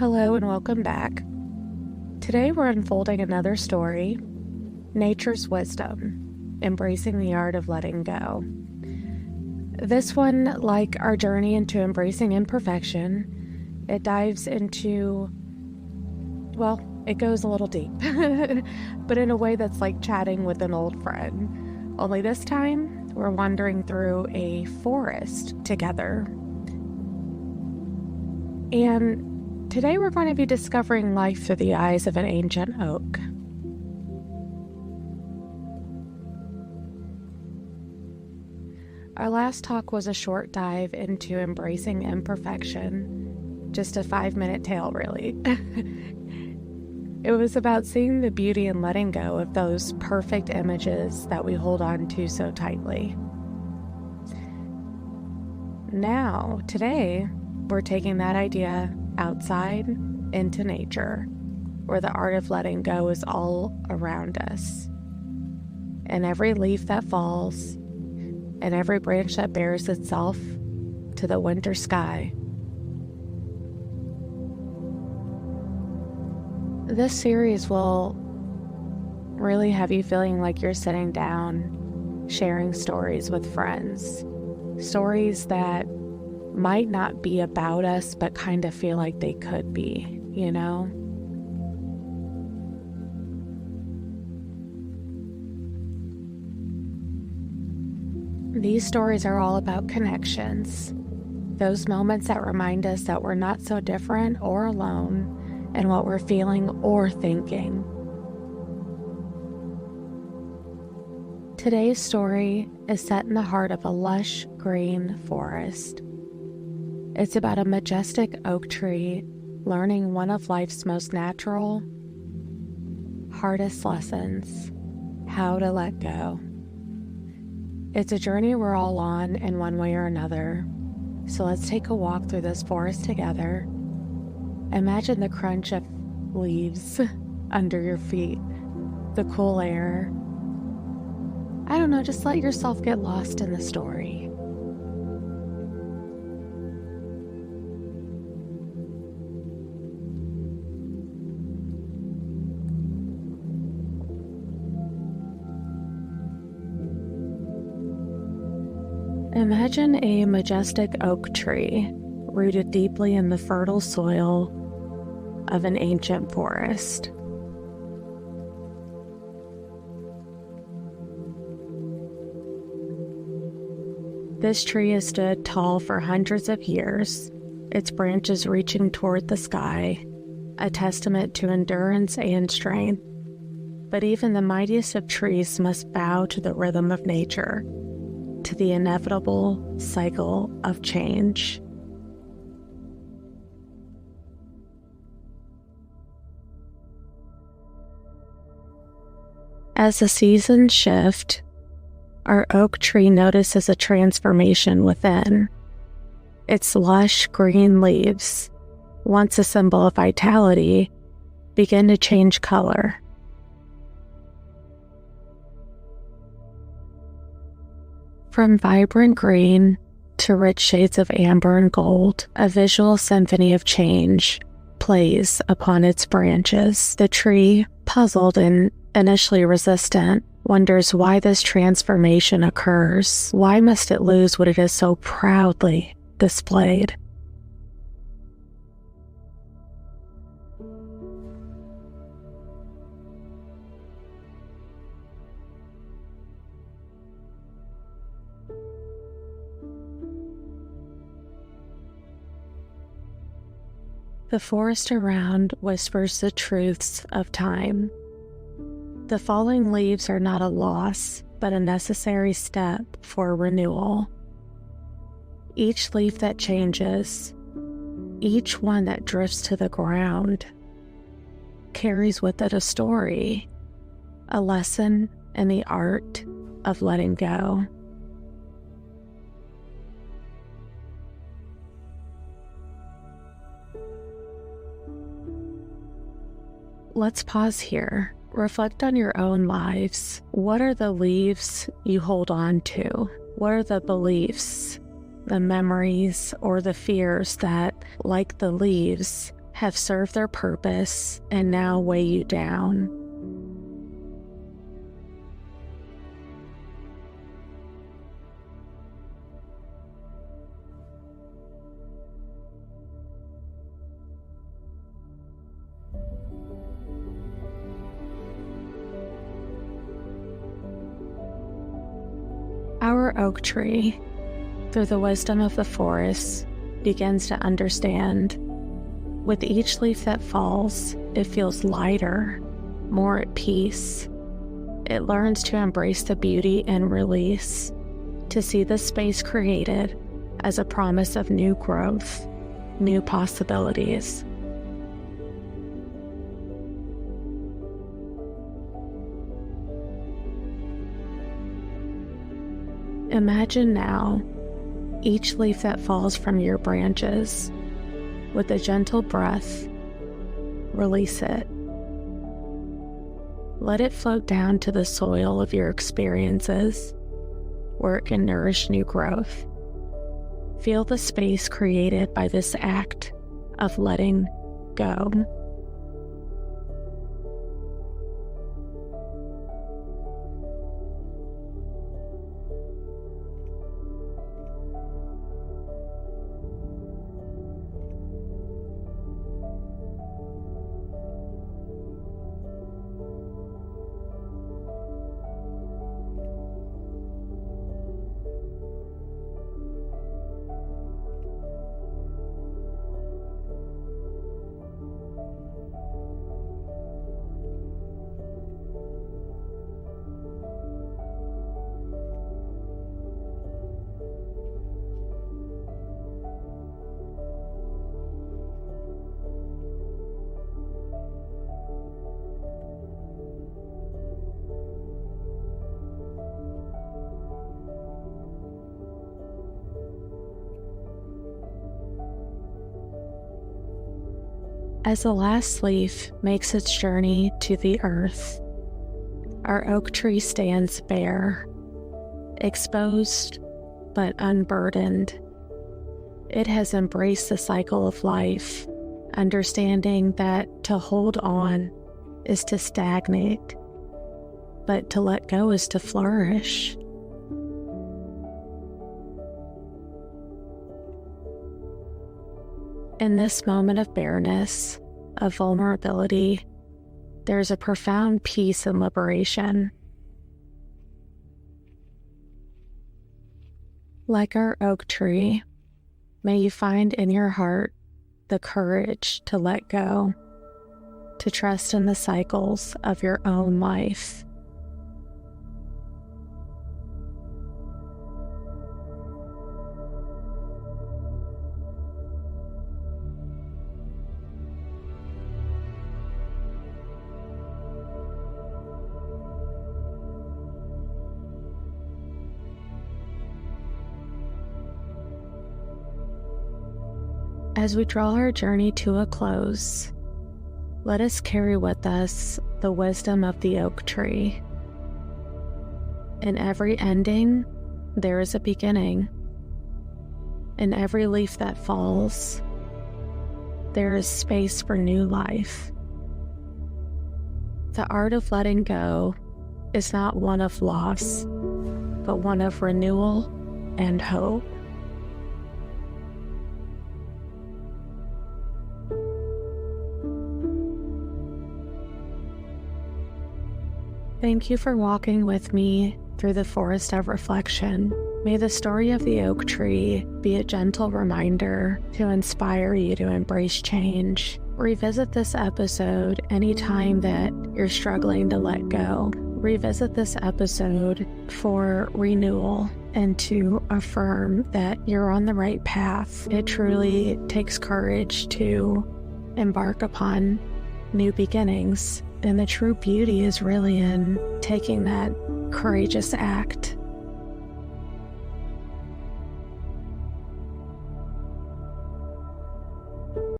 Hello and welcome back. Today we're unfolding another story, Nature's Wisdom, Embracing the Art of Letting Go. This one, like our journey into embracing imperfection, it dives into, well, it goes a little deep, but in a way that's like chatting with an old friend. Only this time, we're wandering through a forest together. And today we're going to be discovering life through the eyes of an ancient oak. Our last talk was a short dive into embracing imperfection, just a 5-minute tale really. It was about seeing the beauty and letting go of those perfect images that we hold on to so tightly. Now, today, we're taking that idea outside into nature, where the art of letting go is all around us. And every leaf that falls, and every branch that bears itself to the winter sky. This series will really have you feeling like you're sitting down, sharing stories with friends. Stories that might not be about us, but kind of feel like they could be, you know? These stories are all about connections. Those moments that remind us that we're not so different or alone in what we're feeling or thinking. Today's story is set in the heart of a lush green forest. It's about a majestic oak tree learning one of life's most natural, hardest lessons, how to let go. It's a journey we're all on in one way or another, so let's take a walk through this forest together. Imagine the crunch of leaves under your feet, the cool air. I don't know, just let yourself get lost in the story. Imagine a majestic oak tree rooted deeply in the fertile soil of an ancient forest. This tree has stood tall for hundreds of years, its branches reaching toward the sky, a testament to endurance and strength. But even the mightiest of trees must bow to the rhythm of nature, to the inevitable cycle of change. As the seasons shift, our oak tree notices a transformation within. Its lush green leaves, once a symbol of vitality, begin to change color. From vibrant green to rich shades of amber and gold, a visual symphony of change plays upon its branches. The tree, puzzled and initially resistant, wonders why this transformation occurs. Why must it lose what it has so proudly displayed? The forest around whispers the truths of time. The falling leaves are not a loss, but a necessary step for renewal. Each leaf that changes, each one that drifts to the ground, carries with it a story, a lesson in the art of letting go. Let's pause here. Reflect on your own lives. What are the leaves you hold on to? What are the beliefs, the memories, or the fears that, like the leaves, have served their purpose and now weigh you down. Our oak tree, through the wisdom of the forest, begins to understand. With each leaf that falls, it feels lighter, more at peace. It learns to embrace the beauty and release, to see the space created as a promise of new growth, new possibilities. Imagine now each leaf that falls from your branches. With a gentle breath, release it. Let it float down to the soil of your experiences, where it can nourish new growth. Feel the space created by this act of letting go. As the last leaf makes its journey to the earth, our oak tree stands bare, exposed but unburdened. It has embraced the cycle of life, understanding that to hold on is to stagnate, but to let go is to flourish. In this moment of bareness, of vulnerability, there's a profound peace and liberation. Like our oak tree, may you find in your heart the courage to let go, to trust in the cycles of your own life. As we draw our journey to a close, let us carry with us the wisdom of the oak tree. In every ending, there is a beginning. In every leaf that falls, there is space for new life. The art of letting go is not one of loss, but one of renewal and hope. Thank you for walking with me through the forest of reflection. May the story of the oak tree be a gentle reminder to inspire you to embrace change. Revisit this episode anytime that you're struggling to let go. Revisit this episode for renewal and to affirm that you're on the right path. It truly takes courage to embark upon new beginnings. And the true beauty is really in taking that courageous act